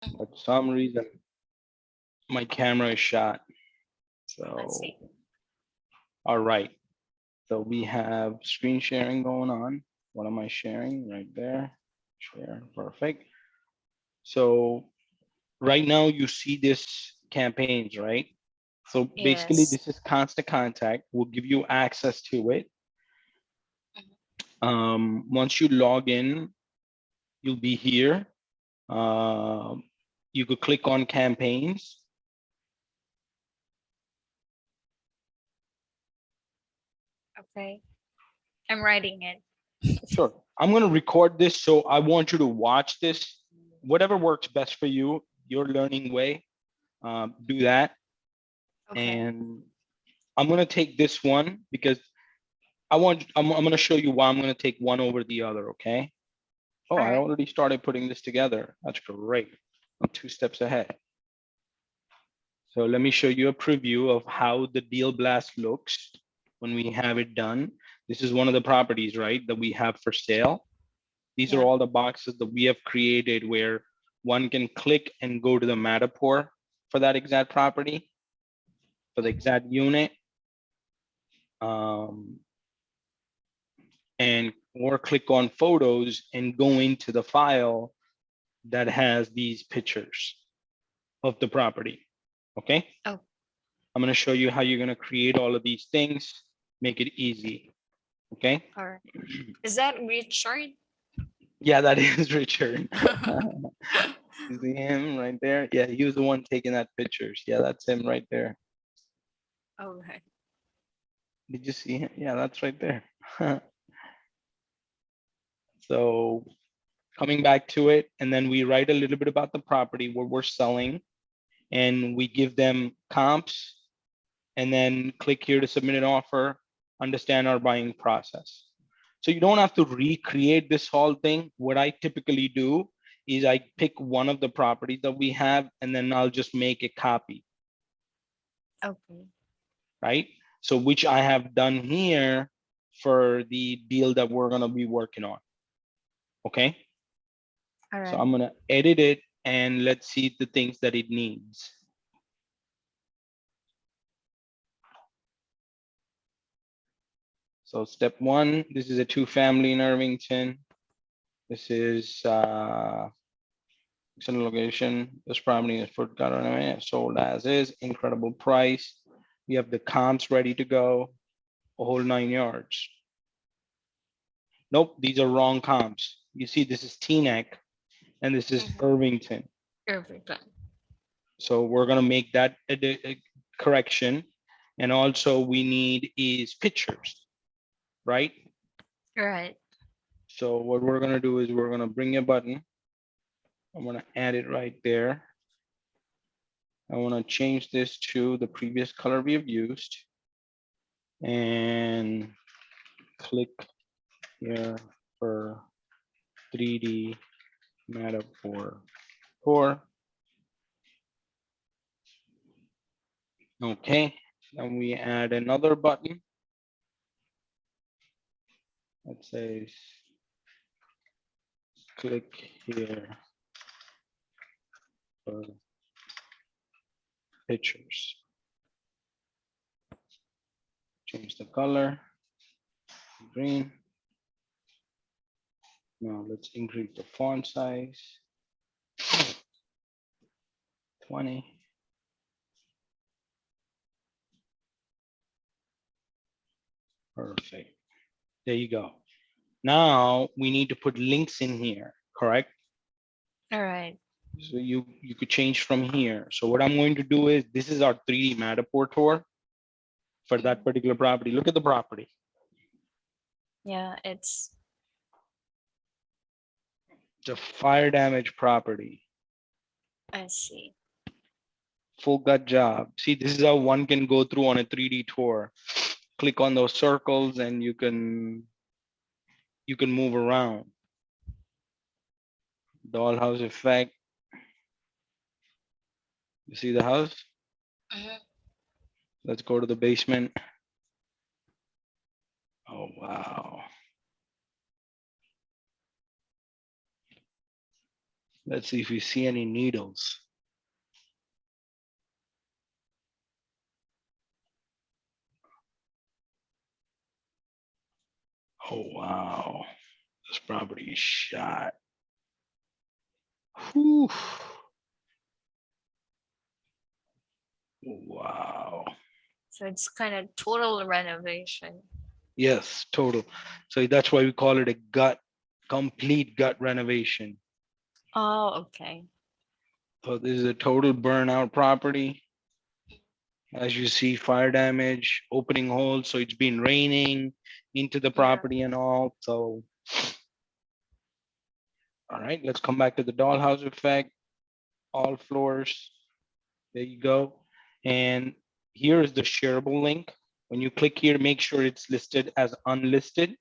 but for some reason my camera is shot. Let's So, see. all right. So we have screen sharing going on. What am I sharing? Right there. Share. Perfect. So right now you see this campaigns, right? So basically Yes. this is constant contact. We'll give you access to it. Once you log in, you'll be here. You could click on campaigns. Okay. I'm writing it. Sure. I'm going to record this. So I want you to watch this, whatever works best for you, your learning way, do that. Okay. And I'm going to take this one because I'm going to show you why I'm going to take one over the other. Okay. Oh, All I right. already started putting this together. That's great. I'm 2 steps ahead. So let me show you a preview of how the Deal Blast looks when we have it done. This is one of the properties, right, that we have for sale. These are Yeah. all the boxes that we have created where one can click and go to the Matterport for that exact property, for the exact unit, um, and or click on photos and go into the file that has these pictures of the property. Okay. Oh, I'm going to show you how you're going to create all of these things, make it easy. Okay. all right. Is that Richard? Yeah, that is Richard. You see him right there? Yeah, he was the one taking that pictures. Yeah, that's him right there. Okay. Did you see him? Yeah, that's right there. So coming back to it, and then we write a little bit about the property, what we're selling, and we give them comps, and then click here to submit an offer, understand our buying process. So you don't have to recreate this whole thing. What I typically do is I pick one of the properties that we have, and then I'll just make a copy, Okay. right? So which I have done here for the deal that we're gonna be working on, okay? All So right. I'm gonna edit it and let's see the things that it needs. So step one, this is a 2-family in Irvington. This is excellent location. This property is for sold as is, incredible price. We have the comps ready to go, a whole 9 yards. Nope, these are wrong comps. You see, this is Teaneck and this is Mm-hmm. Irvington. Everything. So we're gonna make that correction. And also we need is pictures, right? Right. So what we're gonna do is we're gonna bring a button. I'm gonna add it right there. I wanna change this to the previous color we have used. And click here for 3D Matterport tour. Okay, then we add another button that says click here for pictures. Change the color, green. Now let's increase the font size, 20. Perfect. There you go. Now we need to put links in here, correct? All right. So you could change from here. So what I'm going to do is, this is our 3D Matterport tour for that particular property. Look at the property. Yeah, it's It's a fire damage property, I see. full gut job. See, this is how one can go through on a 3D tour. Click on those circles and you can move around. Dollhouse effect. You see the house? Mhm. Let's go to the basement. Oh, wow. Let's see if we see any needles. Oh, wow. This property is shot. Whew. Wow. So it's kind of total renovation. Yes, total. So that's why we call it a complete gut renovation. Oh, okay. So this is a total burnout property. As you see, fire damage, opening holes. So it's been raining into the Yeah. property and all. So, all right, let's come back to the dollhouse effect. All floors. There you go. And here is the shareable link. When you click here, make sure it's listed as unlisted.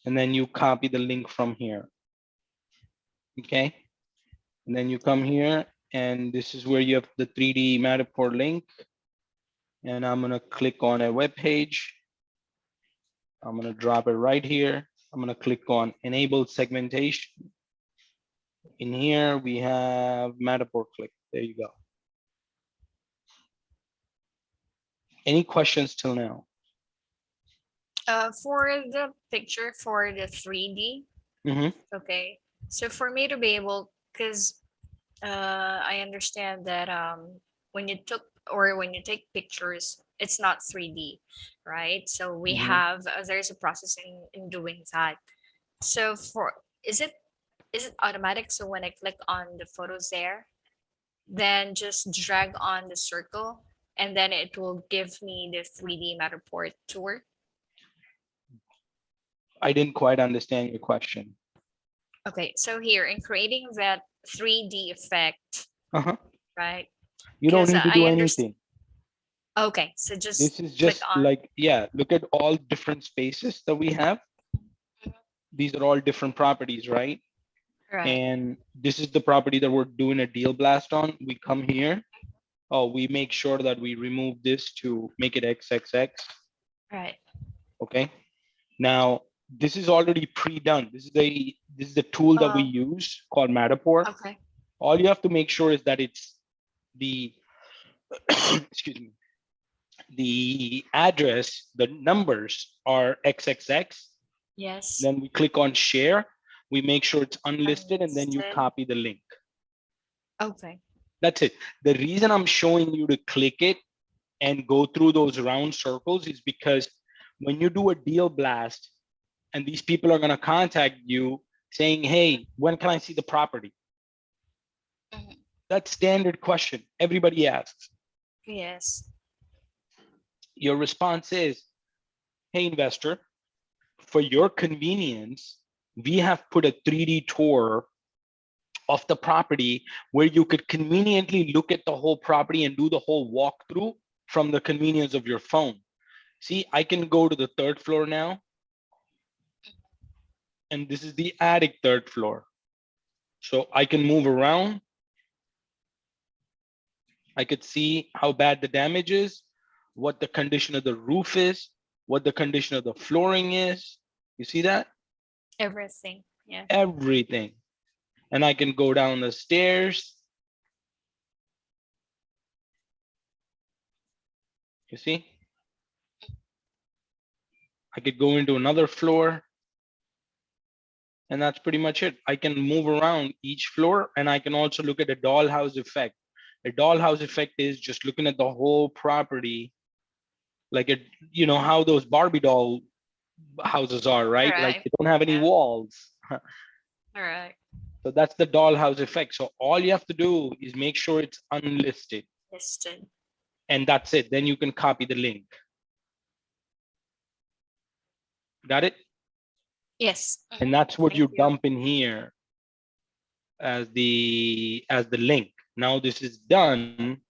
And then you copy the link from here. Okay. And then you come here and this is where you have the 3D Matterport link. And I'm gonna click on a web page. I'm gonna drop it right here. I'm gonna click on enable segmentation. In here, we have Matterport click. There you go. Any questions till now? For the picture for the 3D, Mhm. okay. So for me to be able, because I understand that when you took or when you take pictures, it's not 3D, right? So we Mhm. have there's a process in doing that. So for is it automatic? So when I click on the photos there, then just drag on the circle and then it will give me the 3D Matterport tour. I didn't quite understand your question. Okay, so here in creating that 3D effect, Uh-huh. right? You don't Because need to I do understand. anything. Okay, so just This is click just on. like, yeah, look at all different spaces that we have. These are all different properties, right? Right, And this is the property that we're doing a deal blast on. We come here. Oh, we make sure that we remove this to make it XXX. right. Okay. Now, this is already pre-done. This is the tool that we Oh, use called Matterport. okay. All you have to make sure is that it's the excuse me, the address, the numbers are XXX. Yes. Then we click on share. We make sure it's unlisted and then you Unlisted. copy the link. Okay. That's it. The reason I'm showing you to click it and go through those round circles is because when you do a deal blast and these people are going to contact you saying, hey, when can I see the property? Mhm. That's standard question everybody asks. Yes. Your response is, hey, investor, for your convenience, we have put a 3D tour of the property where you could conveniently look at the whole property and do the whole walkthrough from the convenience of your phone. See, I can go to the 3rd floor now. And this is the attic 3rd floor. So I can move around. I could see how bad the damage is, what the condition of the roof is, what the condition of the flooring is. You see that? Everything. Yeah. Everything. And I can go down the stairs. You see? I could go into another floor. And that's pretty much it. I can move around each floor and I can also look at the dollhouse effect. A dollhouse effect is just looking at the whole property, like it, you know, how those Barbie doll houses are, All right? Like right. they don't have any Yeah. walls. All right. So that's the dollhouse effect. So all you have to do is make sure it's unlisted Listed. and that's it. Then you can copy the link. Got it? Yes. And Mhm. that's what Thank you you. dump in here as the link. Now this is done.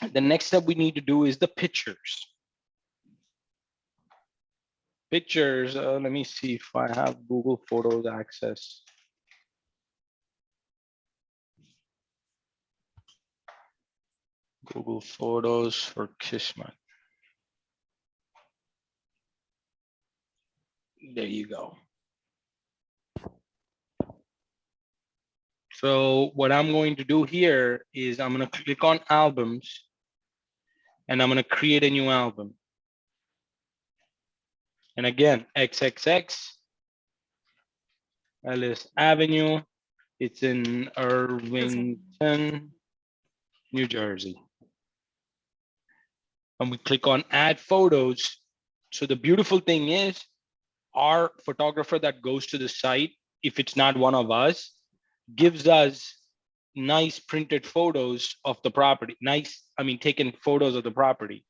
The next step we need to do is the pictures. Pictures, let me see if I have Google Photos access. Google Photos for Kismet. There you go. So what I'm going to do here is I'm going to click on albums and I'm going to create a new album. And again, XXX, Ellis Avenue. It's in Irvington, New Jersey. And we click on add photos. So the beautiful thing is our photographer that goes to the site, if it's not one of us, gives us nice printed photos of the property. Nice, I mean, taken photos of the property.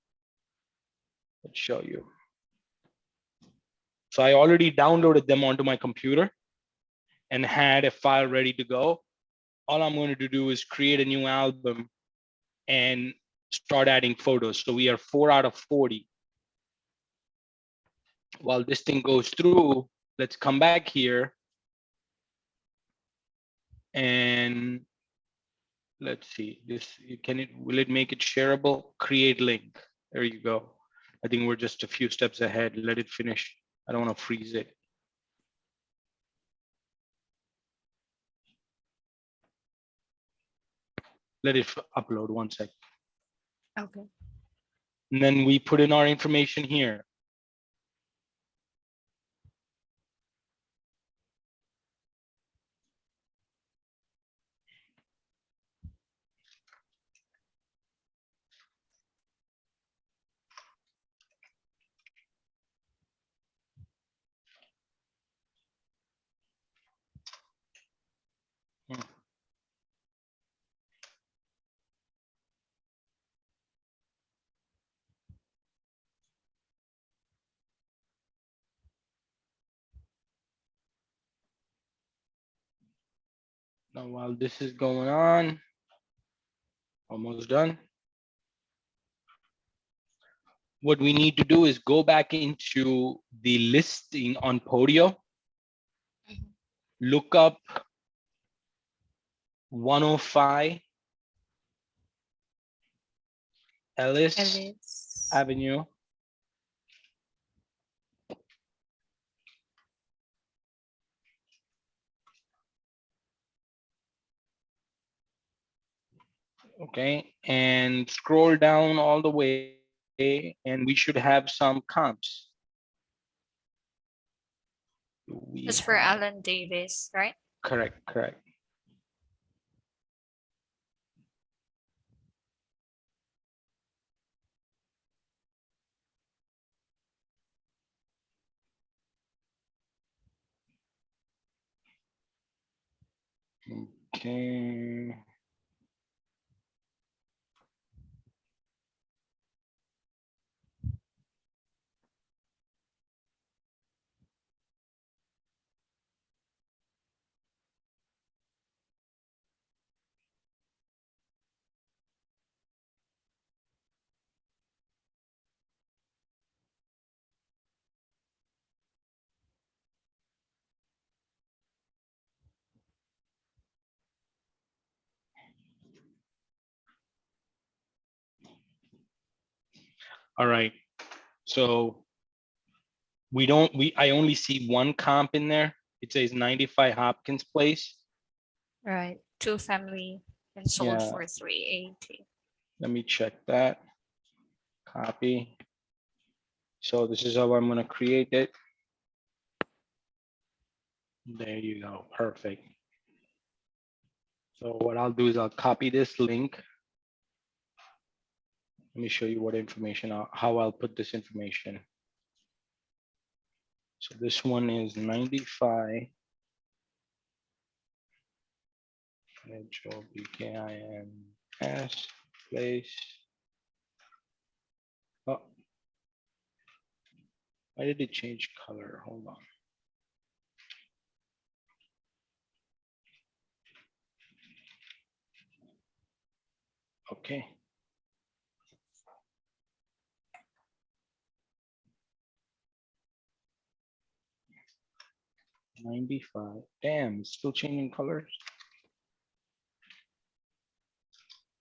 Let's show you. So I already downloaded them onto my computer and had a file ready to go. All I'm going to do is create a new album and start adding photos. So we are 4 out of 40. While this thing goes through, let's come back here and let's see this. Will it make it shareable? Create link. There you go. I think we're just a few steps ahead. Let it finish. I don't want to freeze it. Let it upload 1 sec. Okay. And then we put in our information here. Now, while this is going on, almost done. What we need to do is go back into the listing on Podio, look up 105 Ellis Avenue. Okay, and scroll down all the way, and we should have some comps. It's for Alan Davis, right? Correct, correct. Okay. All right. So I only see one comp in there. It says 95 Hopkins Place. Right. 2 family and sold Yeah. for 380. Let me check that. Copy. So this is how I'm going to create it. There you go. Perfect. So what I'll do is I'll copy this link. Let me show you what information, how I'll put this information. So this one is 95. HOBKINS place. Oh, why did it change color? Hold on. Okay. $95. Damn, it's still changing colors.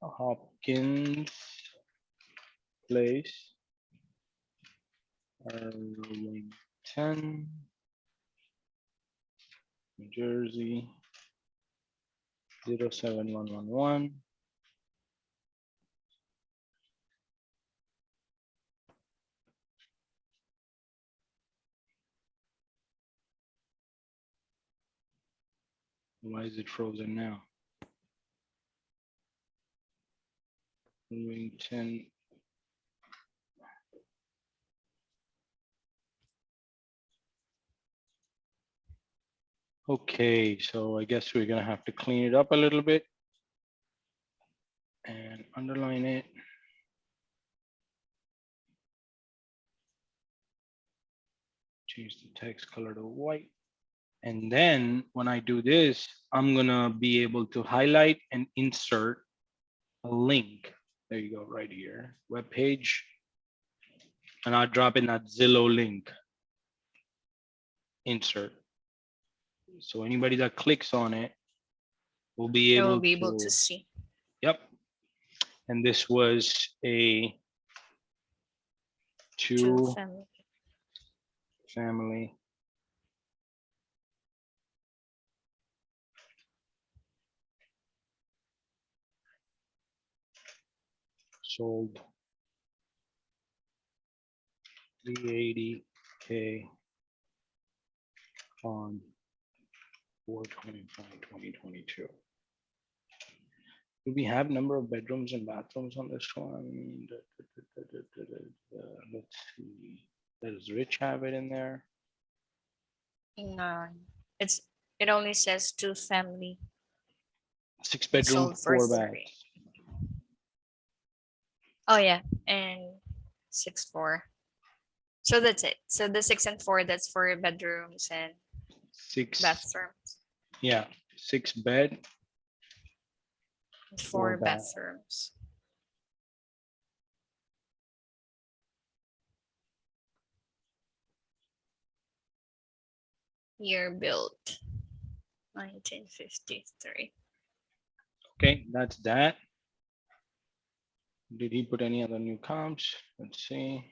Hopkins Place, Arlington, New Jersey. 07111. Why is it frozen now? Wilmington. Okay, so I guess we're gonna have to clean it up a little bit and underline it. Change the text color to white. And then when I do this, I'm gonna be able to highlight and insert a link. There you go, right here, web page. And I'll drop in that Zillow link. Insert. So anybody that clicks on it will be I will able be able to to see. Yep. And this was a Two two family. family. Sold 380K on 4/25/2022. Do we have number of bedrooms and bathrooms on this one? Let's see. Does Rich have it in there? No, it only says two family. 6 bedroom, Sold for 4 3. baths. Oh yeah, and 6-4. So that's it. So the 6 and 4, that's for bedrooms and 6. bathrooms. Yeah, 6 bed. 4 bath. bathrooms. Year built 1953. Okay, that's that. Did he put any other new comps? Let's see.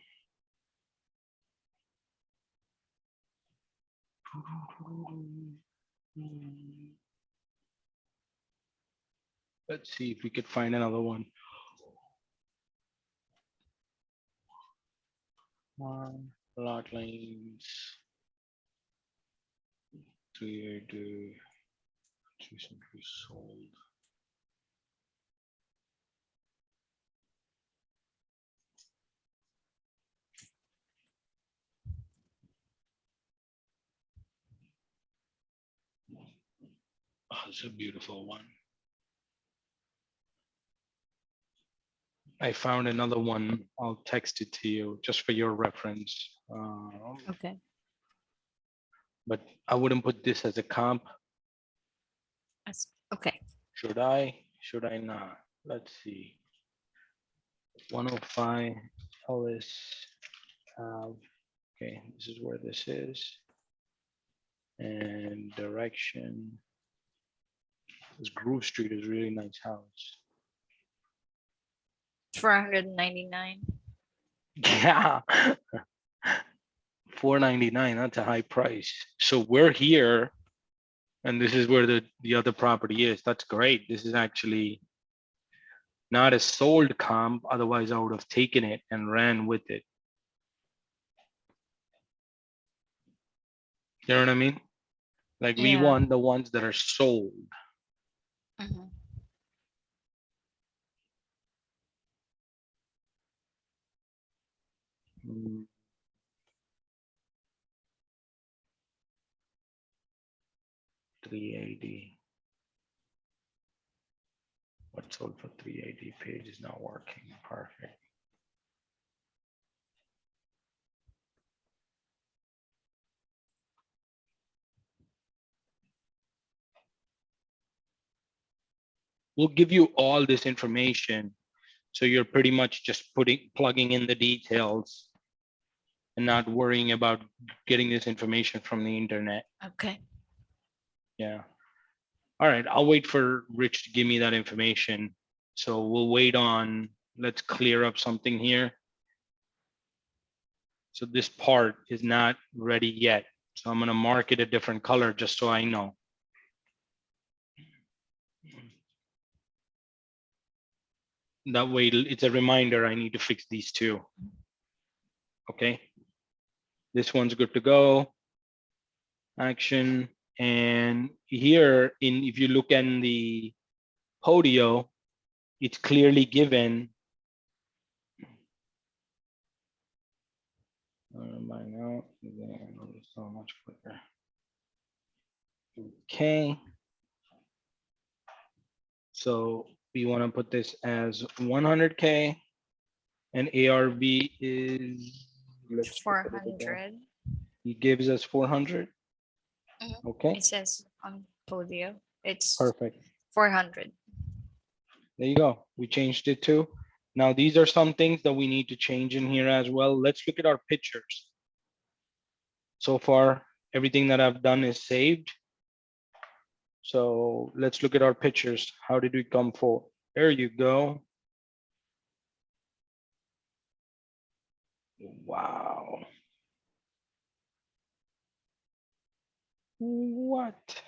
Let's see if we could find another one. Lot lines. 380. 2 century sold. Oh, it's a beautiful one. I found another one. I'll text it to you just for your reference. Okay. But I wouldn't put this as a comp. Okay. Should I? Should I not? Let's see. 105 Ellis. Okay, this is where this is. And direction. This Grove Street is a really nice house. 499. Yeah. 499, that's a high price. So we're here and this is where the other property is. That's great. This is actually not a sold comp. Otherwise I would have taken it and ran with it. You know what I mean? Like we Yeah. want the ones that are sold. Mhm. Mm. 380. What sold for 380 page is not working. Perfect. We'll give you all this information. So you're pretty much just plugging in the details and not worrying about getting this information from the internet. Okay. Yeah. All right, I'll wait for Rich to give me that information. So we'll wait on, let's clear up something here. So this part is not ready yet. So I'm gonna mark it a different color just so I know. That way it's a reminder I need to fix these two. Okay. This one's good to go. Action. And here if you look in the Podio, it's clearly given. By now, so much quicker. Okay. So we want to put this as 100K and ARV is, let's put it over there. 400. He gives us 400. Mhm. Okay, It says on Podio, it's perfect. 400. There you go. We changed it too. Now, these are some things that we need to change in here as well. Let's look at our pictures. So far, everything that I've done is saved. So let's look at our pictures. How did we come for? There you go. Wow. What?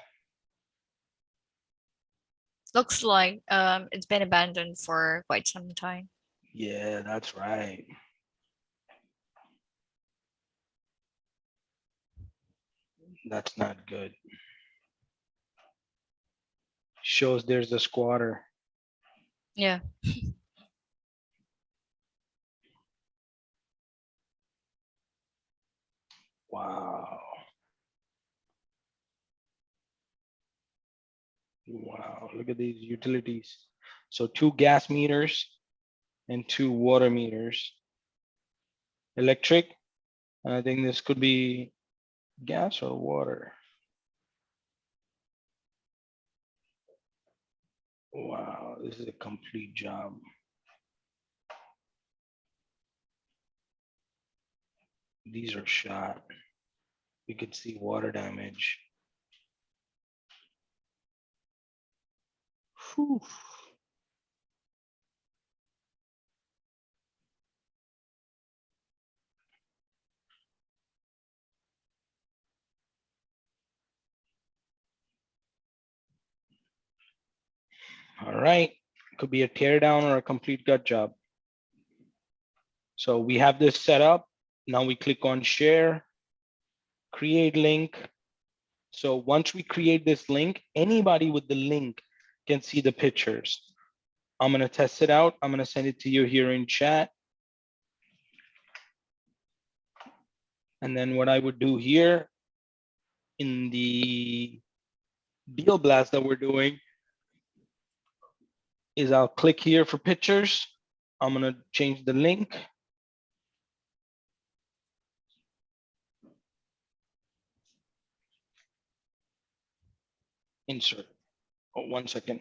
Looks like it's been abandoned for quite some time. Yeah, that's right. That's not good. Shows there's a squatter. Yeah. Wow. Wow, look at these utilities. So 2 gas meters and 2 water meters. Electric, I think this could be gas or water. Wow, this is a complete job. These are shot. We could see water damage. Whew. All right, could be a tear down or a complete gut job. So we have this set up. Now we click on share, create link. So once we create this link, anybody with the link can see the pictures. I'm gonna test it out. I'm gonna send it to you here in chat. And then what I would do here in the deal blast that we're doing is I'll click here for pictures. I'm gonna change the link. Insert. Oh, 1 second.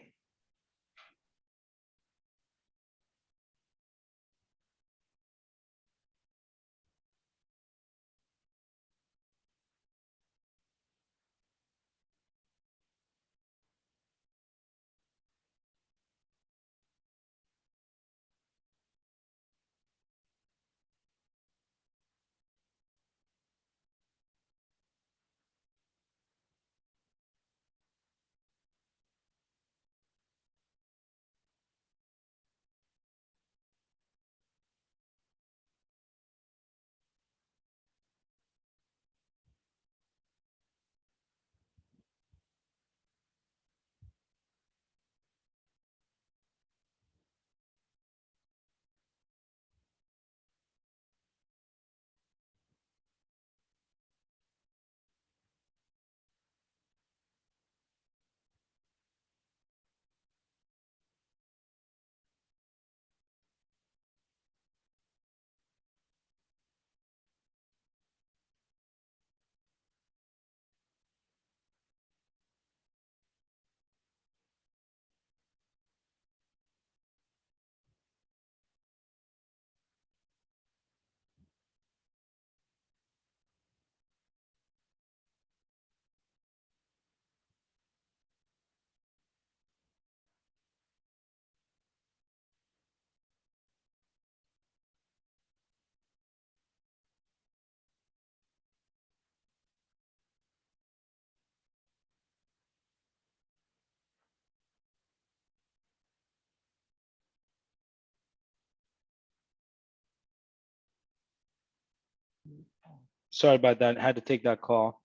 Sorry about that. I had to take that call.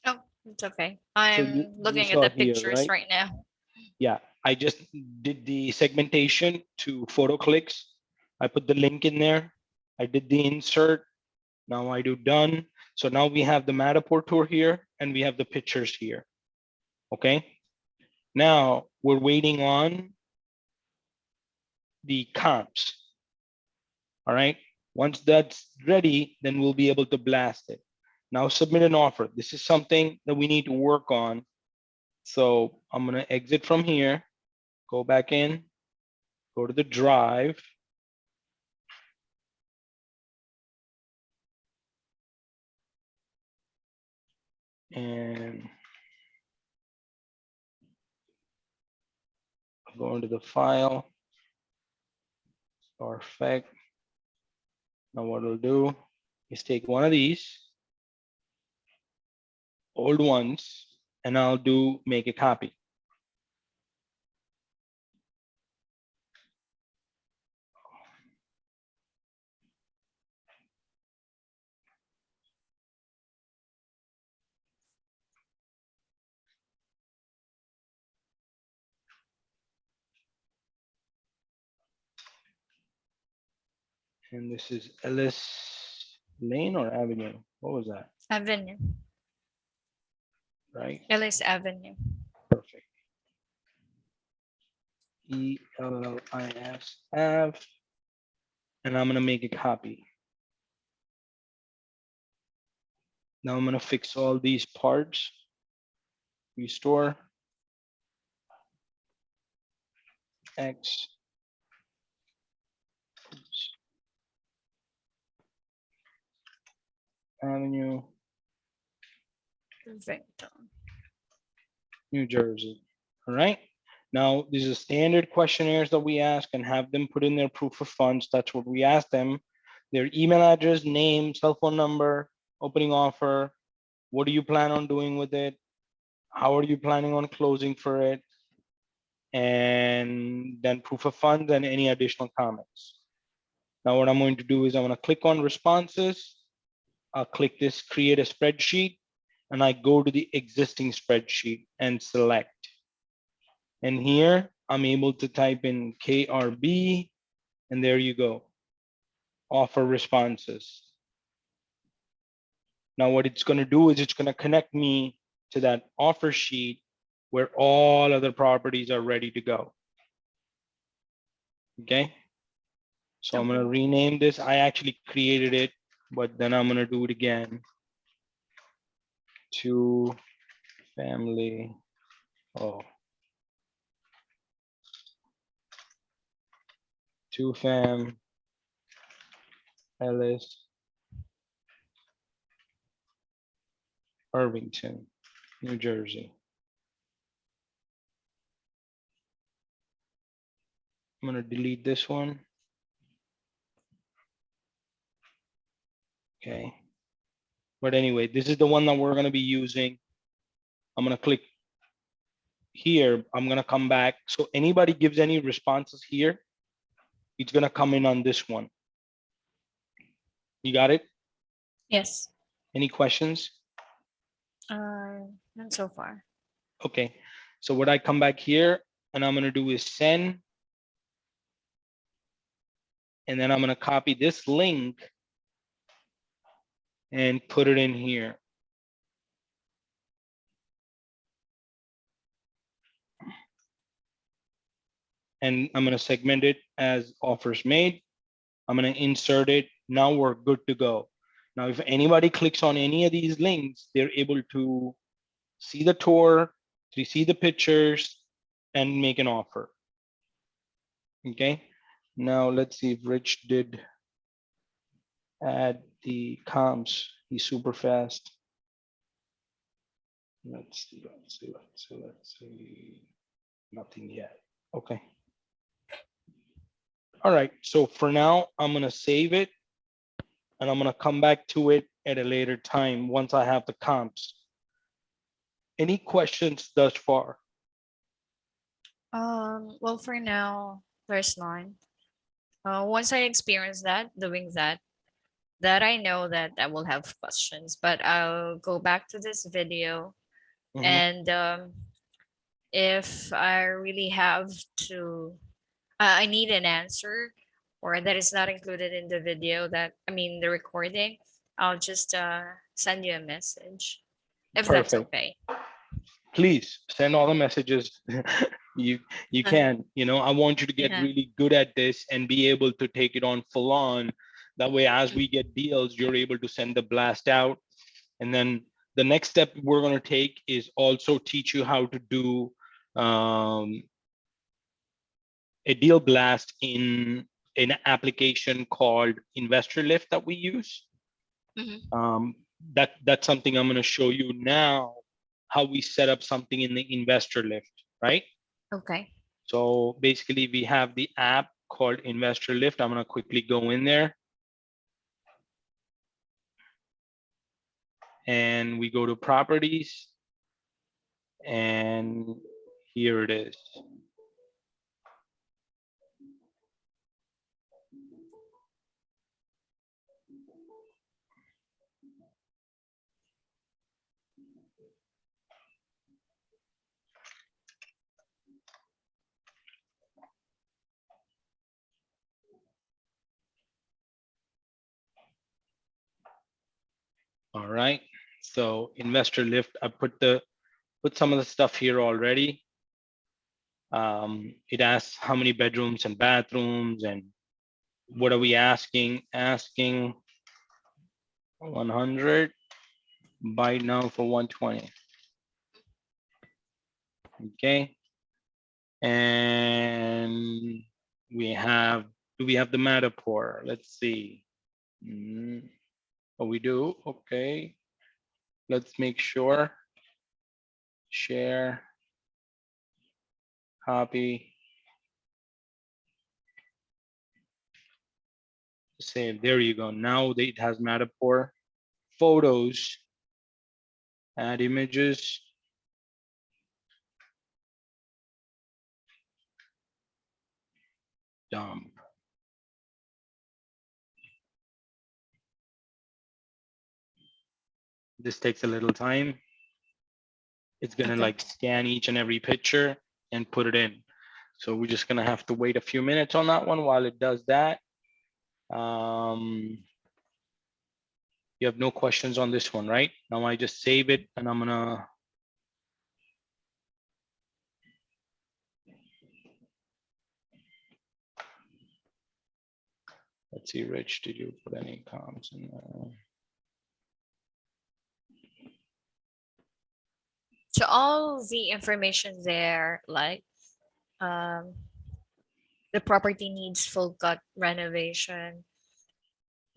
Oh, it's okay. So I'm you looking at saw the here, pictures right? right now. Yeah, I just did the segmentation to photo clicks. I put the link in there. I did the insert. Now I do done. So now we have the Matterport tour here and we have the pictures here. Okay. Now we're waiting on the comps. All right. Once that's ready, then we'll be able to blast it. Now submit an offer. This is something that we need to work on. So I'm going to exit from here, go back in, go to the drive. And go into the file, perfect. Now what we'll do is take one of these old ones and I'll do make a copy. And this is Ellis Lane or Avenue. What was that? Avenue. Right? Ellis Avenue. Perfect. ELLIS Ave. And I'm going to make a copy. Now I'm going to fix all these parts. Restore. X. Avenue, Perfect. New Jersey. All right. Now, these are standard questionnaires that we ask and have them put in their proof of funds. That's what we ask them. Their email address, name, cell phone number, opening offer. What do you plan on doing with it? How are you planning on closing for it? And then proof of funds and any additional comments. Now, what I'm going to do is I'm going to click on responses. I'll click this create a spreadsheet and I go to the existing spreadsheet and select. And here I'm able to type in KRB and there you go. Offer responses. Now what it's going to do is it's going to connect me to that offer sheet where all other properties are ready to go. Okay. So I'm going to rename this. I actually created it, but then I'm going to do it again. To family. Oh. To fam. Ellis. Irvington, New Jersey. I'm going to delete this one. Okay. But anyway, this is the one that we're going to be using. I'm going to click here. I'm going to come back. So anybody gives any responses here, it's going to come in on this one. You got it? Yes. Any questions? Not so far. Okay. So what I come back here and I'm going to do is send. And then I'm going to copy this link and put it in here. And I'm going to segment it as offers made. I'm going to insert it. Now we're good to go. Now, if anybody clicks on any of these links, they're able to see the tour, to see the pictures, and make an offer. Okay. Now let's see if Rich did add the comps. He's super fast. Let's see. Nothing yet. Okay. All right. So for now, I'm going to save it and I'm going to come back to it at a later time once I have the comps. Any questions thus far? Well, for now, there's none. Once I experience that, doing that, That I know that I will have questions, but I'll go back to this video Mhm. and if I really have to, I need an answer or that is not included in the video that, I mean, the recording, I'll just send you a message if that's Perfect. okay. Please send all the messages you can. I want you to get Yeah. really good at this and be able to take it on full on. That way, as we get deals, you're able to send the blast out. And then the next step we're going to take is also teach you how to do a deal blast in an application called Investor Lift that we use. Mhm. That's something I'm going to show you now, how we set up something in the Investor Lift, right? Okay. So basically we have the app called Investor Lift. I'm going to quickly go in there and we go to properties and here it is. All right. So Investor Lift, I put some of the stuff here already. It asks how many bedrooms and bathrooms and what are we asking? Asking 100, buy now for 120. Okay. And we have, do we have the Matterport? Let's see. Oh, we do. Okay. Let's make sure. Share, copy, save. There you go. Now it has Matterport. Photos, add images. Dump. This takes a little time. It's gonna Okay. like scan each and every picture and put it in. So we're just gonna have to wait a few minutes on that one while it does that. You have no questions on this one, right? Now I just save it and I'm gonna, let's see, Rich, did you put any comments in there? So all the information there, like um, the property needs full gut renovation,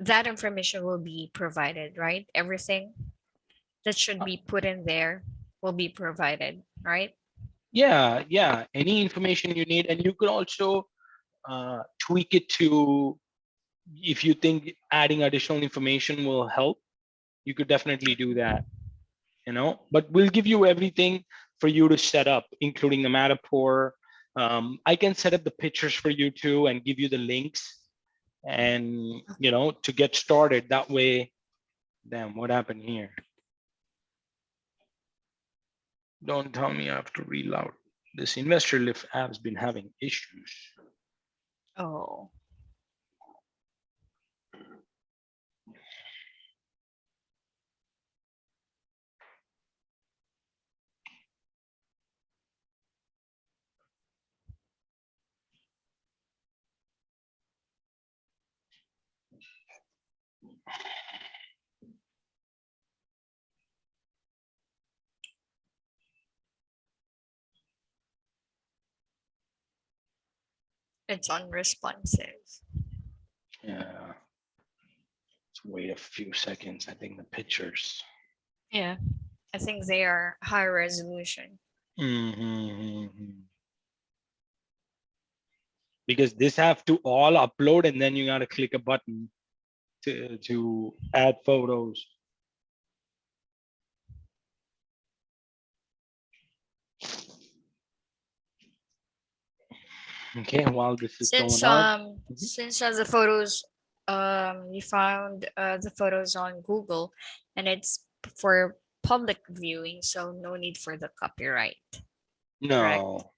that information will be provided, right? Everything that should be put in there will be provided, right? Yeah. Any information you need, and you could also tweak it to, if you think adding additional information will help, you could definitely do that. But we'll give you everything for you to set up, including the Matterport. I can set up the pictures for you too and give you the links and to get started that way. Damn, what happened here? Don't tell me I have to reload. This Investor Lift app's been having issues. Oh, it's unresponsive. Yeah. Let's wait a few seconds. I think the pictures. Yeah, I think they are high resolution. Mhm. Because this have to all upload and then you got to click a button to add photos. Okay, while this is Since going on. the photos you found the photos on Google and it's for public viewing, so no need for the copyright, correct? No,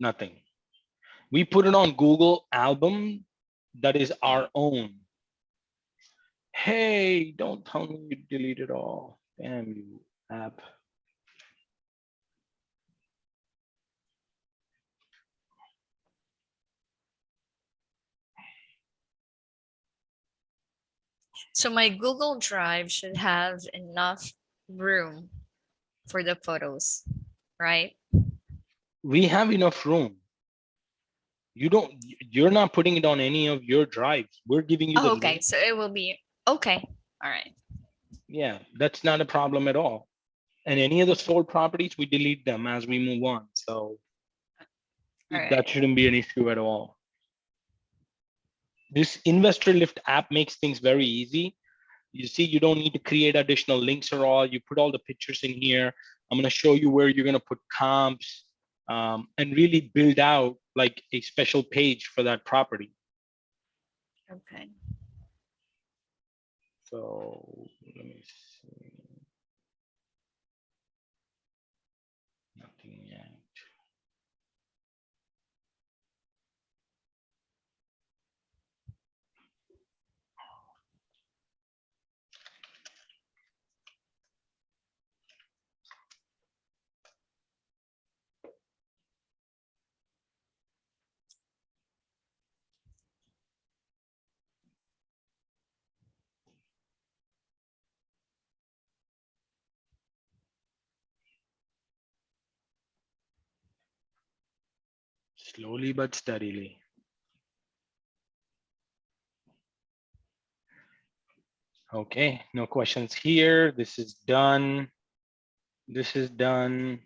nothing. We put it on Google album that is our own. Hey, don't tell me you delete it all. Damn you, app. So my Google Drive should have enough room for the photos, right? We have enough room. You're not putting it on any of your drives. We're giving you the Oh, okay, link. so it will be okay. All right. Yeah, that's not a problem at all. And any of the sold properties, we delete them as we move on. So All right. that shouldn't be an issue at all. This Investor Lift app makes things very easy. You see, you don't need to create additional links or all. You put all the pictures in here. I'm going to show you where you're going to put comps and really build out like a special page for that property. Okay. So let me see. Nothing yet. Slowly but steadily. Okay, no questions here. This is done. This is done.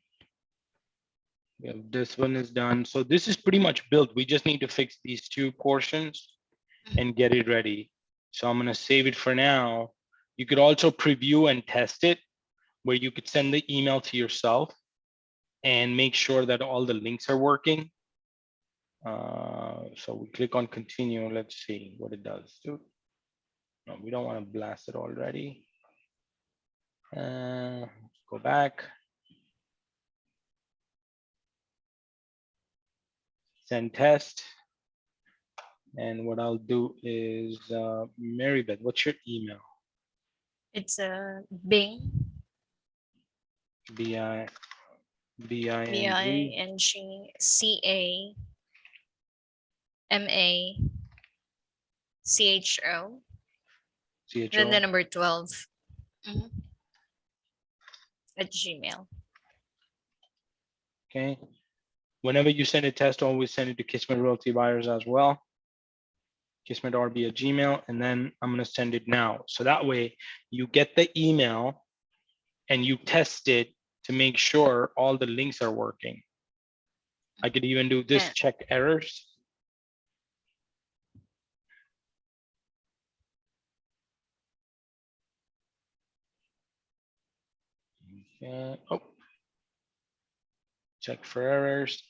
Yeah, this one is done. So this is pretty much built. We just need to fix these two portions and get it ready. So I'm gonna save it for now. You could also preview and test it where you could send the email to yourself and make sure that all the links are working. So we click on continue. Let's see what it does. No, we don't want to blast it already. Go back. Send test. And what I'll do is, Marybeth, what's your email? It's a Bing, B-I, B-I-N-G, C-A-M-A-C-H-O, then the C-H-O. number 12 at Gmail. Okay. Whenever you send a test, always send it to Kismet Realty Buyers as well. KismetRB at Gmail, and then I'm gonna send it now. So that way you get the email and you test it to make sure all the links are working. I could even do this, Yeah. check errors. Okay. Oh. Check for errors.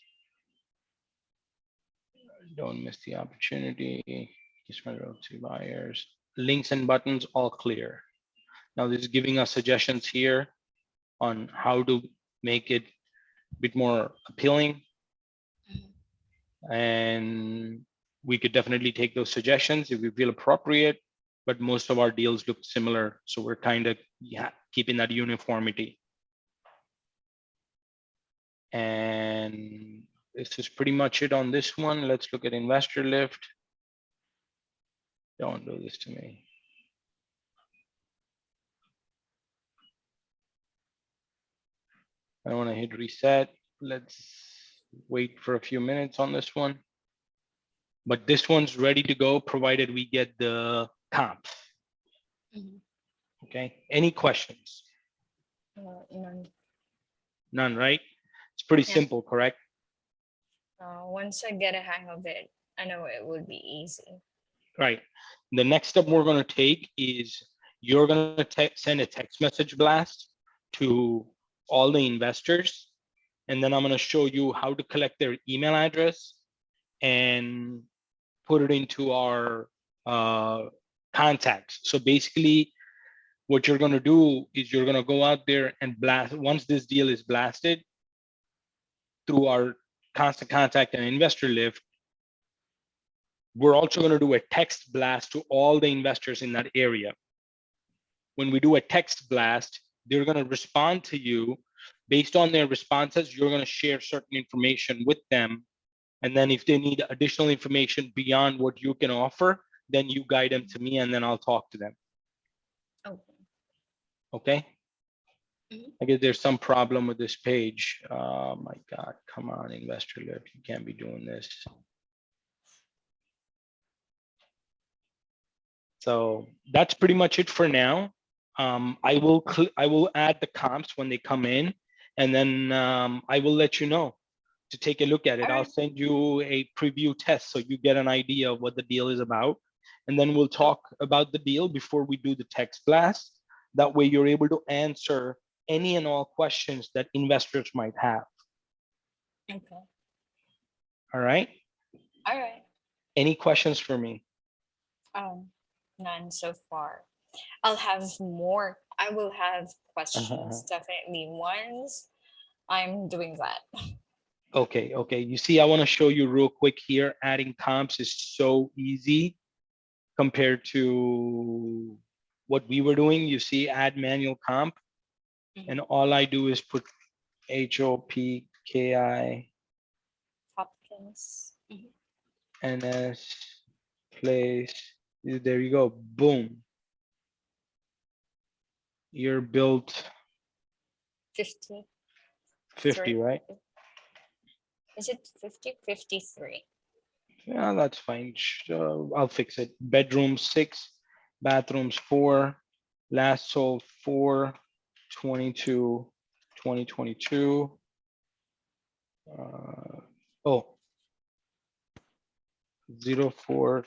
Don't miss the opportunity. Kismet Realty Buyers. Links and buttons all clear. Now this is giving us suggestions here on how to make it a bit more appealing. And we could definitely take those suggestions if we feel appropriate, but most of our deals look similar. So we're kind of keeping that uniformity. And this is pretty much it on this one. Let's look at Investor Lift. Don't do this to me. I don't want to hit reset. Let's wait for a few minutes on this one. But this one's ready to go, provided we get the comps. Okay, any questions? None. None, right? It's pretty Yeah. simple, correct? Once I get a hang of it, I know it would be easy. Right. The next step we're going to take is you're going to send a text message blast to all the investors. And then I'm going to show you how to collect their email address and put it into our contacts. So basically, what you're going to do is you're going to go out there and blast. Once this deal is blasted through our constant contact and investor lift, we're also going to do a text blast to all the investors in that area. When we do a text blast, they're going to respond to you. Based on their responses, you're going to share certain information with them. And then if they need additional information beyond what you can offer, then you guide them to me and then I'll talk to them. Okay. Okay. Mhm. I guess there's some problem with this page. Oh my God, come on, investor lift. You can't be doing this. So that's pretty much it for now. I will add the comps when they come in, and then I will let you know to take a look at it. All I'll right. send you a preview test so you get an idea of what the deal is about. And then we'll talk about the deal before we do the text blast. That way you're able to answer any and all questions that investors might have. Okay. All right. All right. Any questions for me? None so far. I'll have more. I will have questions definitely once I'm doing that. Okay, okay. You see, I want to show you real quick here. Adding comps is so easy compared to what we were doing. You see, add manual comp, and all I do is put HOPKI Hopkins. NS place. There you go. Boom. You're built 50. 50, right? Is it 50? 53. Yeah, that's fine. I'll fix it. Bedroom 6, bathrooms 4, last sold 4, 22, 2022. Oh, 04,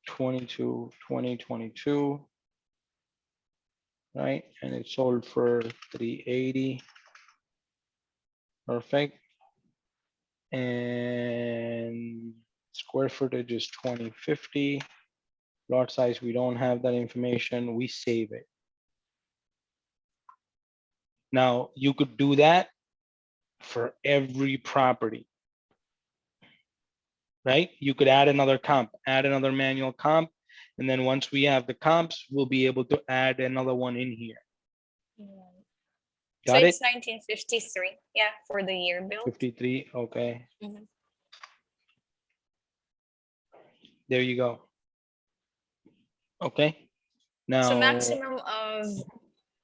22, 2022. Right, and it sold for 380. Perfect. And square footage is 2050. Lot size, we don't have that information. We save it. Now you could do that for every property, right? You could add another comp, add another manual comp, and then once we have the comps, we'll be able to add another one in here. So Got it? it's 1953. Yeah, for the year built. 53. Okay. Mhm. There you go. Okay. Now, So maximum of,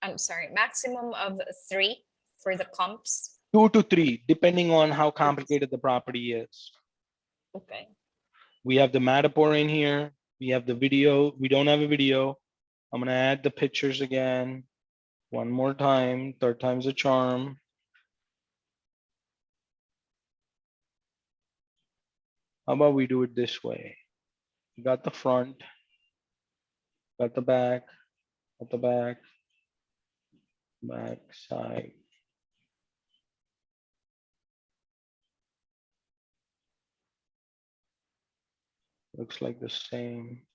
I'm sorry, maximum of 3 for the comps. 2 to 3, depending on how complicated the property is. Okay. We have the Matterport in here. We have the video. We don't have a video. I'm gonna add the pictures again. One more time, third time's a charm. How about we do it this way? We got the front, got the back, got the back, back, side. Looks like the same.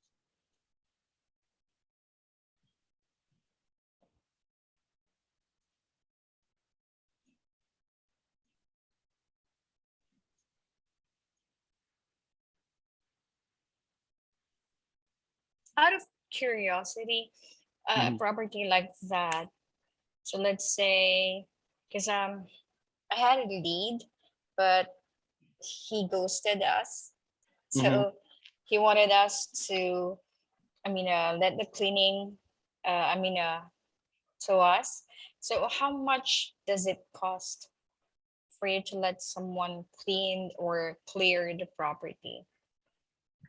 Out of curiosity, a Mhm. property like that. So let's say, because I had a lead, but he ghosted us. So Mhm. he wanted us to, let the cleaning, to us. So how much does it cost for you to let someone clean or clear the property?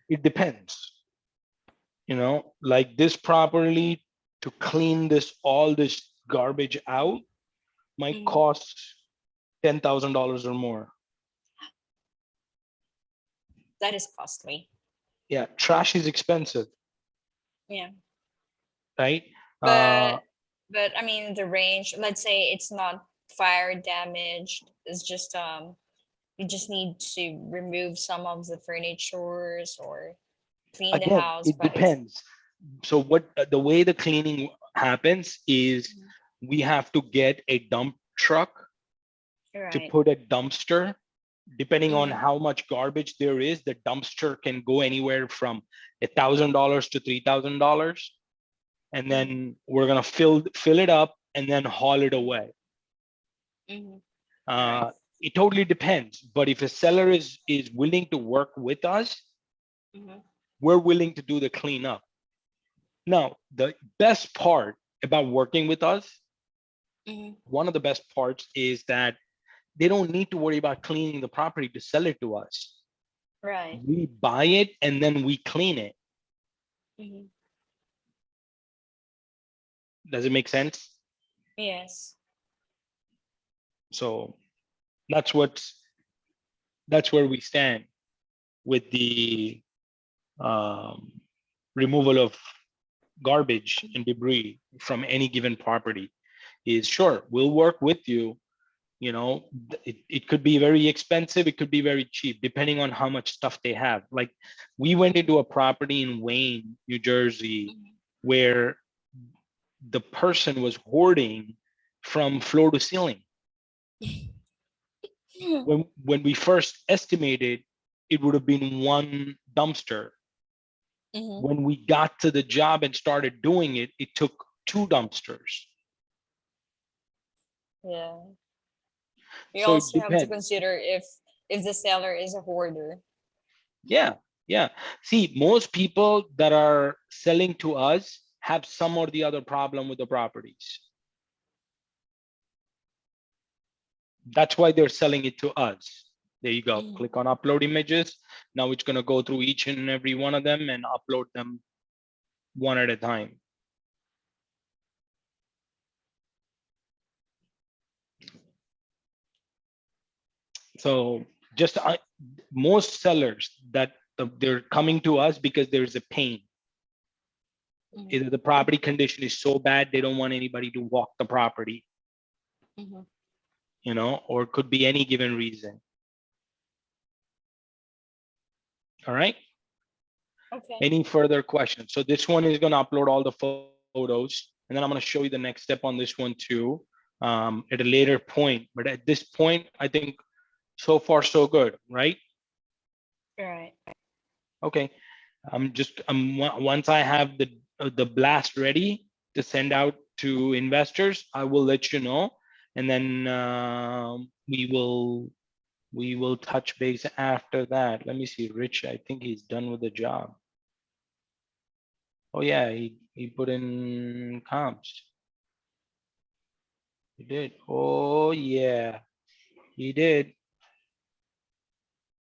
It depends. Like this properly to clean all this garbage out might Mhm. cost $10,000 or more. That is costly. Yeah, trash is expensive, Yeah. right? But I mean the range, let's say it's not fire damaged, it's just You just need to remove some of the furnitures or clean the Again, house, it but it's depends. So the way the cleaning happens is we have to get a dump truck to right. put a dumpster. Depending on Mm-hmm. how much garbage there is, the dumpster can go anywhere from $1,000 to $3,000. And then we're gonna fill it up and then haul it away. Mm-hmm. Right. Uh, it totally depends. But if a seller is willing to work with us, Mm-hmm. we're willing to do the cleanup. Now, the best part about working with us, Mm-hmm. one of the best parts is that they don't need to worry about cleaning the property to sell it to us. Right. We buy it and then we clean it. Mm-hmm. Does it make sense? Yes. So that's where we stand with the um, removal of garbage and debris from any given property. Is sure, we'll work with you. You know, it could be very expensive, it could be very cheap, depending on how much stuff they have. Like we went into a property in Wayne, New Jersey, where the person was hoarding from floor to ceiling. Mm-hmm. When we first estimated, it would have been one dumpster. Mm-hmm. When we got to the job and started doing it, it took two dumpsters. Yeah. You So it also have to depends. consider if the seller is a hoarder. Yeah, yeah. See, most people that are selling to us have some or the other problem with the properties. That's why they're selling it to us. There you go. Mm-hmm. Click on upload images. Now it's going to go through each and every one of them and upload them one at a time. So just most sellers that they're coming to us because there's a pain. Mm-hmm. Either the property condition is so bad they don't want anybody to walk the property, Mm-hmm. or it could be any given reason. All right. Okay. Any further questions? So this one is going to upload all the photos, and then I'm going to show you the next step on this one too, at a later point. But at this point, I think so far so good, right? Right. Okay. Once I have the blast ready to send out to investors, I will let you know, and then we will touch base after that. Let me see, Rich. I think he's done with the job. Oh yeah, he put in comps. He did. Oh yeah, he did.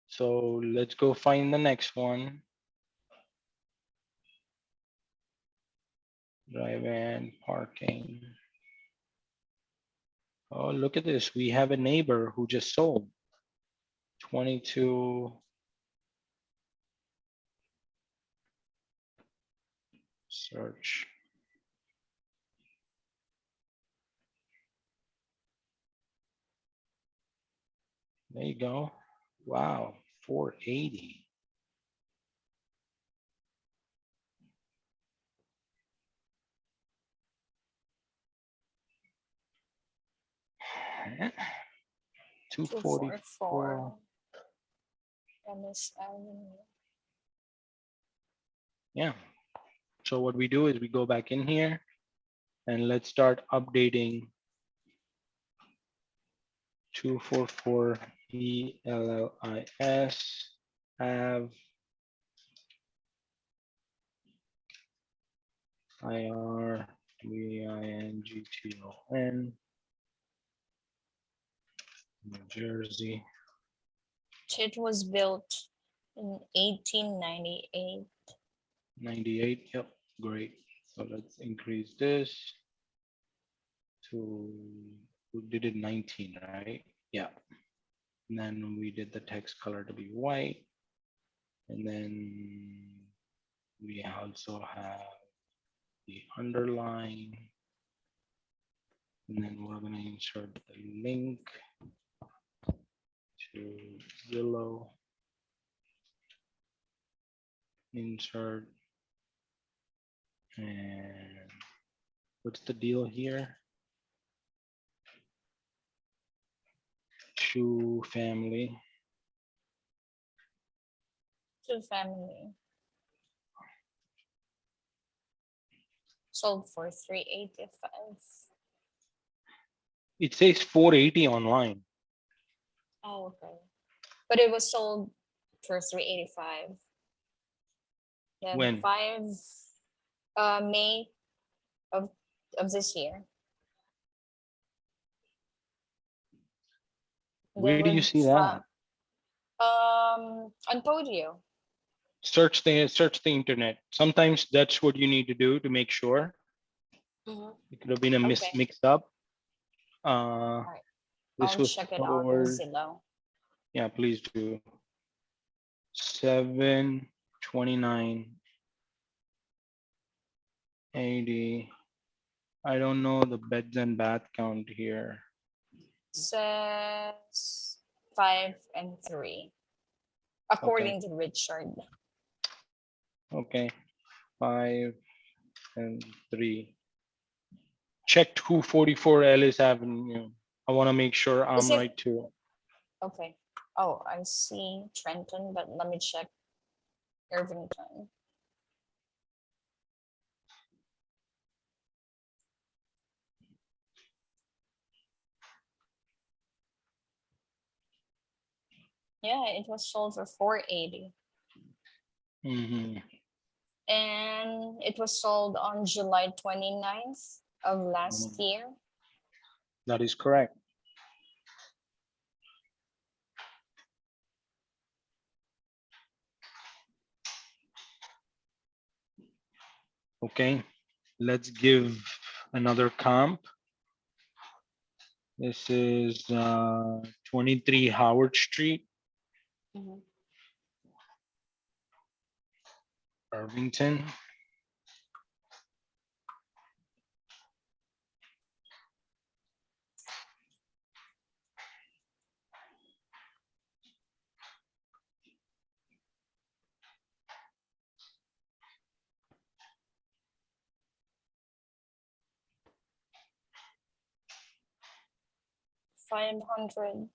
So let's go find the next one. Drive in parking. Oh, look at this. We have a neighbor who just sold 22. Search. There you go. Wow, 480. Two four 244. four. MS Avenue. Yeah. So what we do is we go back in here and let's start updating 244 ELLIS have IR VINGTON New Jersey. It was built in 1898. 98. Yep, great. So let's increase this to, we did it 19, right? Yeah. And then we did the text color to be white. And then we also have the underline. And then we're going to insert the link to Zillow. Insert. And what's the deal here? 2 family. 2-family. Sold for 385. It says 480 online. Oh, okay. But it was sold for 385. Then When? 5 May of this year. Where Then do you with see that? on Podio. Search the internet. Sometimes that's what you need to do to make sure. Mhm. It could have been a Okay. mix up. right. This I'll was check it on sold. Zillow. Yeah, please do. 729 80. I don't know the beds and bath count here. Says 5 and 3. According to Richard. Okay, 5 and 3. Check 244 Ellis Avenue. I want to make sure Is I'm it- right too. Okay. Oh, I see Trenton, but let me check Irvington. Yeah, it was sold for 480. Mhm. And it was sold on July 29th of last Mhm. year. That is correct. Okay, let's give another comp. This is 23 Howard Street, Irvington. $510.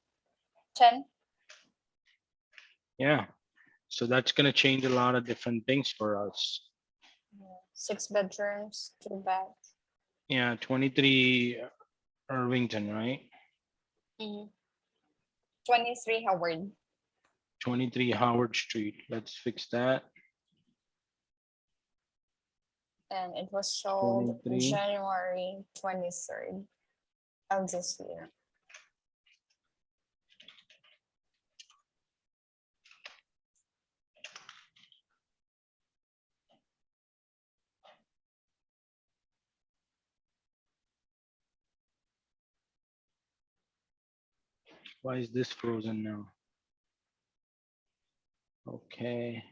Yeah, so that's gonna change a lot of different things for us. 6 bedrooms, 2 baths. Yeah, 23 Irvington, right? 23 Howard. 23 Howard Street. Let's fix that. And it was sold 23. January 23rd of this year. Why is this frozen now? Okay.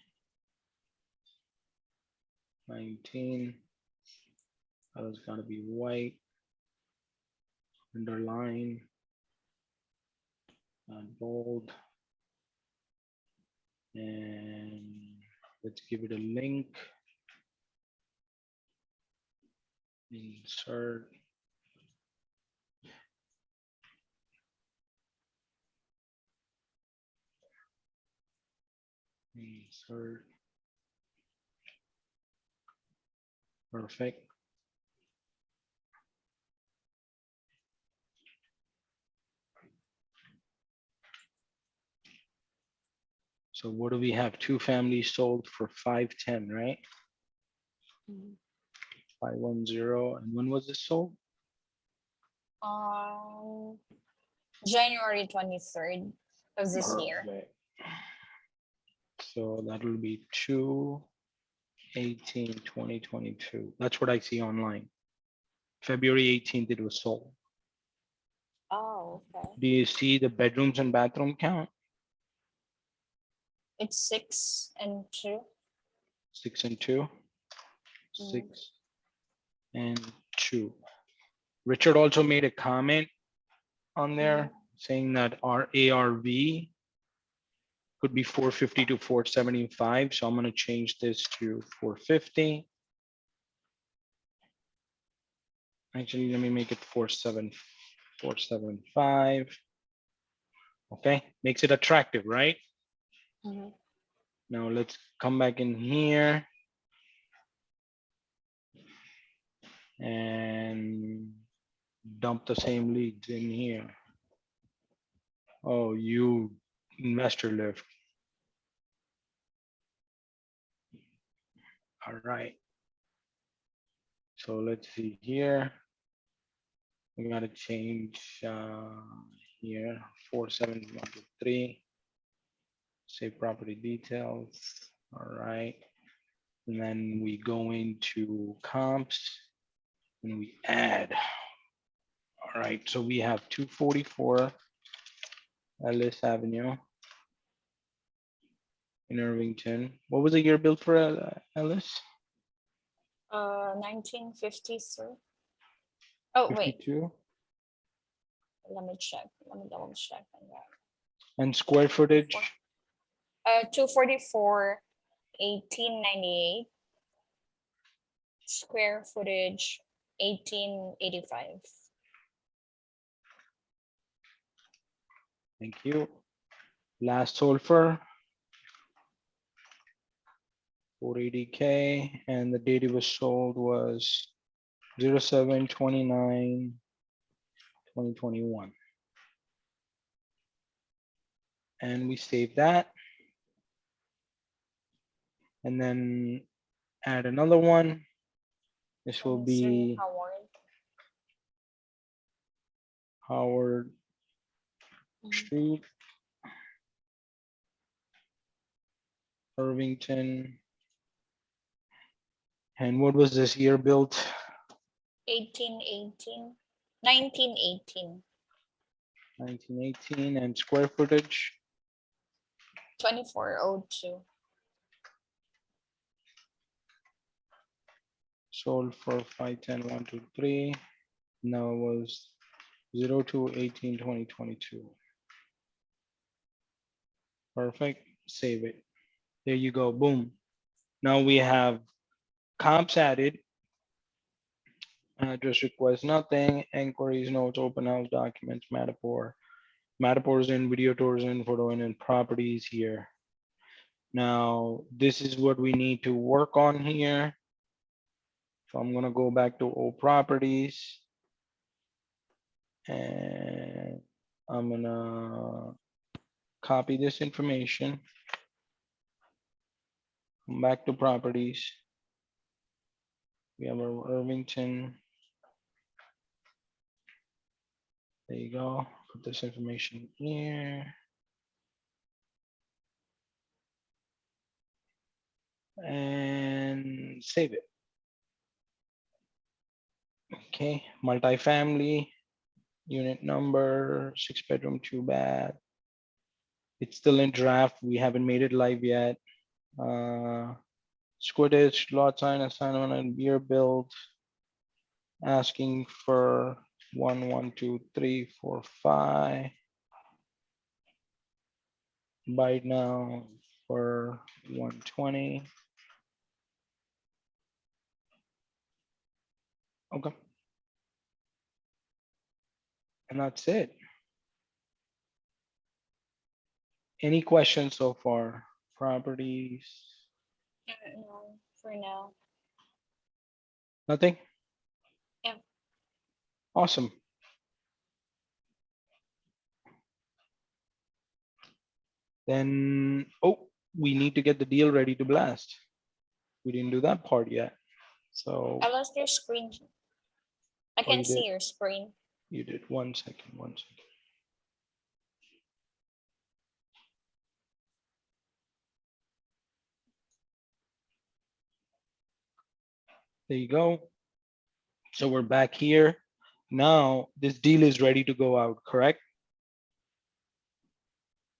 19. Color's gotta be white. Underline. And bold. And let's give it a link. Insert. Insert. Perfect. So what do we have? 2 families sold for 510, right? 510. And when was this sold? January 23rd of this year. Perfect. So that'll be 2/18/2022. That's what I see online. February 18th, it was sold. Oh, okay. Do you see the bedrooms and bathroom count? It's 6 and 2. 6 and 2. 6 and 2. Richard also made a comment on there saying that our ARV Could be 450 to 475. So I'm gonna change this to 450. Actually, let me make it 475. Okay, makes it attractive, right? Mhm. Now let's come back in here and dump the same leads in here. Oh, you investor lift. All right. So let's see here. We gotta change here 47123. Save property details. All right. And then we go into comps and we add. All right. So we have 244 Ellis Avenue in Irvington. What was the year built for Ellis? 1953. Oh, wait, 52. let me check. Let me double check on that. And square footage? 244, 1898. Square footage, 1885. Thank you. Last sold for 480K, and the date it was sold was 07/29/2021. And we save that. And then add another one. This will be Howard. Howard Mhm. Street, Irvington. And what was this year built? 1818. 1918. 1918. And square footage? 2402. Sold for 510,123. Now it was 02/18/2022. Perfect. Save it. There you go. Boom. Now we have comps added. Address request, nothing. Inquiries, notes, open house documents, Matterport. Matterport's in, video tours in, photo in, and properties here. Now, this is what we need to work on here. So I'm gonna go back to all properties. And I'm gonna copy this information. Come back to properties. We have our Irvington. There you go. Put this information here. And save it. Okay, multifamily, unit number, 6-bedroom, 2-bath. It's still in draft. We haven't made it live yet. Squidditch, lot sign, assignment, and beer build. Asking for 1, 1, 2, 3, 4, 5. Buy it now for 120. Okay. And that's it. Any questions so far? Properties? No, for now. Nothing? Yeah. Awesome. Then, oh, we need to get the deal ready to blast. We didn't do that part yet. So I lost your screen. I Oh, can you see did? your screen. You did. 1 second, 1 second. There you go. So we're back here. Now this deal is ready to go out, correct?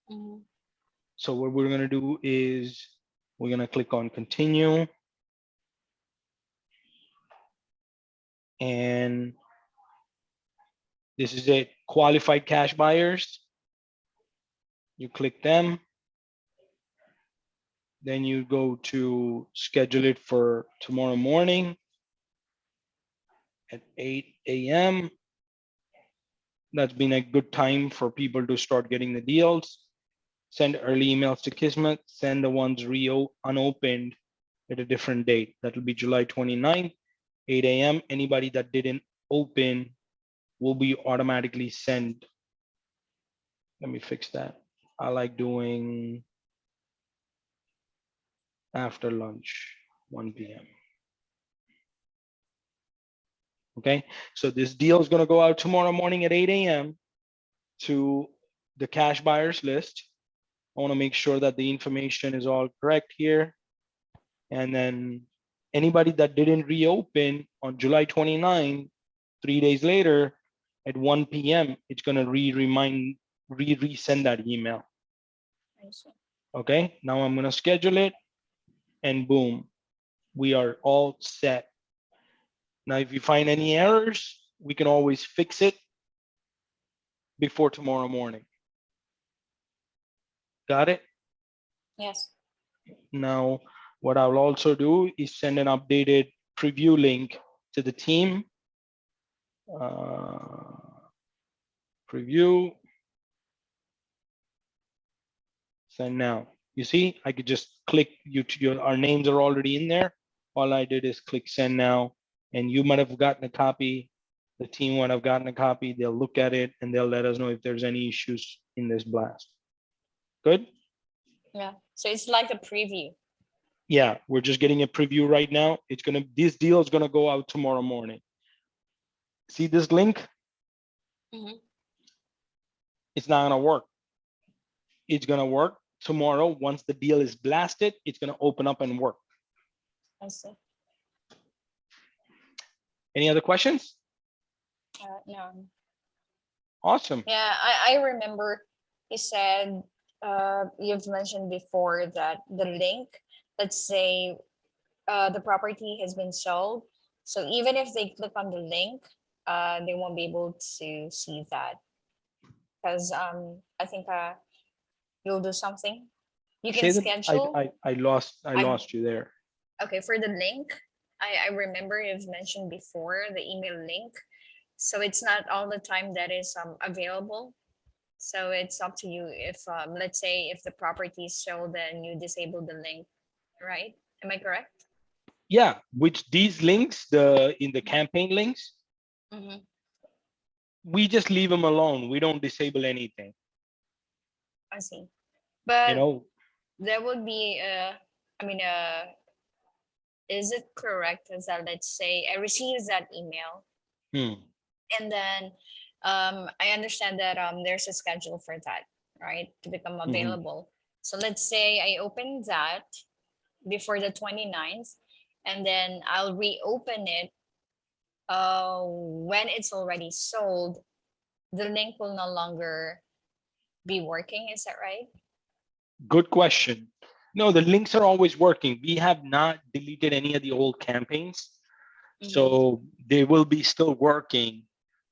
Mhm. So what we're gonna do is we're gonna click on continue. And this is it, qualified cash buyers. You click them. Then you go to schedule it for tomorrow morning at 8 a.m. That's been a good time for people to start getting the deals. Send early emails to Kismet, send the ones unopened at a different date. That'll be July 29th, 8 a.m. Anybody that didn't open will be automatically sent. Let me fix that. I like doing after lunch, 1 p.m. Okay, so this deal is going to go out tomorrow morning at 8 a.m. to the cash buyers list. I want to make sure that the information is all correct here. And then anybody that didn't reopen on July 29, 3 days later at 1 p.m., it's going to resend that email. I see. Okay, now I'm going to schedule it and boom, we are all set. Now, if you find any errors, we can always fix it before tomorrow morning. Got it? Yes. Now, what I'll also do is send an updated preview link to the team. Preview. Send now. You see, I could just click our names are already in there. All I did is click send now, and you might have gotten a copy. The team might have gotten a copy. They'll look at it and they'll let us know if there's any issues in this blast. Good? Yeah. So it's like a preview. Yeah, we're just getting a preview right now. This deal is gonna go out tomorrow morning. See this link? Mhm. It's not gonna work. It's gonna work tomorrow. Once the deal is blasted, it's gonna open up and work. I see. Any other questions? No. Awesome. Yeah, I remember you said you've mentioned before that the link, let's say the property has been sold. So even if they click on the link, they won't be able to see that because I think you'll do something. You can Say that schedule. I lost you there. Okay, for the link, I remember you've mentioned before the email link. So it's not all the time that is available. So it's up to you if let's say if the property is sold, then you disable the link, right? Am I correct? Yeah, which these links, in the campaign links, Mm-hmm. we just leave them alone. We don't disable anything. I see. You But know, there would be I mean is it correct as that let's say I received that email and then I understand that there's a schedule for that, right? To become available. So let's say I open that before the 29th and then I'll reopen it when it's already sold, the link will no longer be working. Is that right? Good question. No, the links are always working. We have not deleted any of the old campaigns. So they will be still working.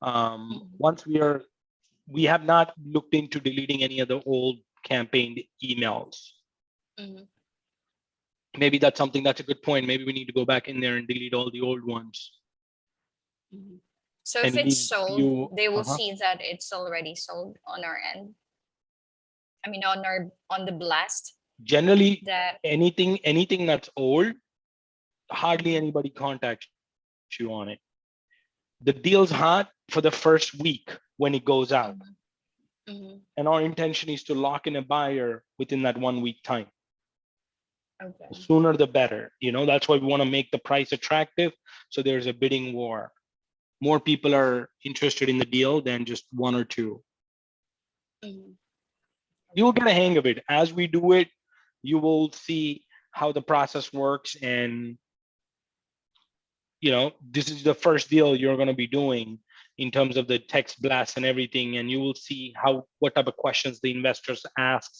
Once we have not looked into deleting any of the old campaign emails. Maybe that's a good point. Maybe we need to go back in there and delete all the old ones. So And if it's leave sold, they will see that it's already sold on our end. I mean, on the blast. Generally, That anything that's old, hardly anybody contacts you on it. The deal's hot for the first week when it goes out. And our intention is to lock in a buyer within that 1 week time. Okay. The sooner the better. That's why we want to make the price attractive. So there's a bidding war. More people are interested in the deal than just one or two. You will get a hang of it. As we do it, you will see how the process works. And, this is the first deal you're going to be doing in terms of the text blast and everything. And you will see what type of questions the investors ask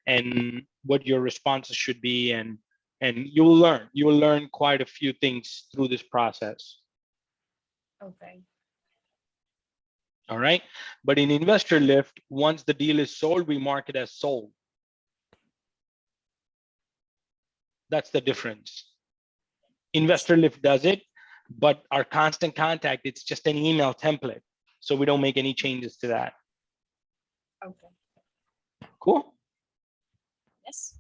and what your responses should be. And you will learn quite a few things through this process. Okay. All right. But in Investor Lift, once the deal is sold, we mark it as sold. That's the difference. Investor Lift does it, but our constant contact, it's just an email template. So we don't make any changes to that. Okay. Cool. Yes.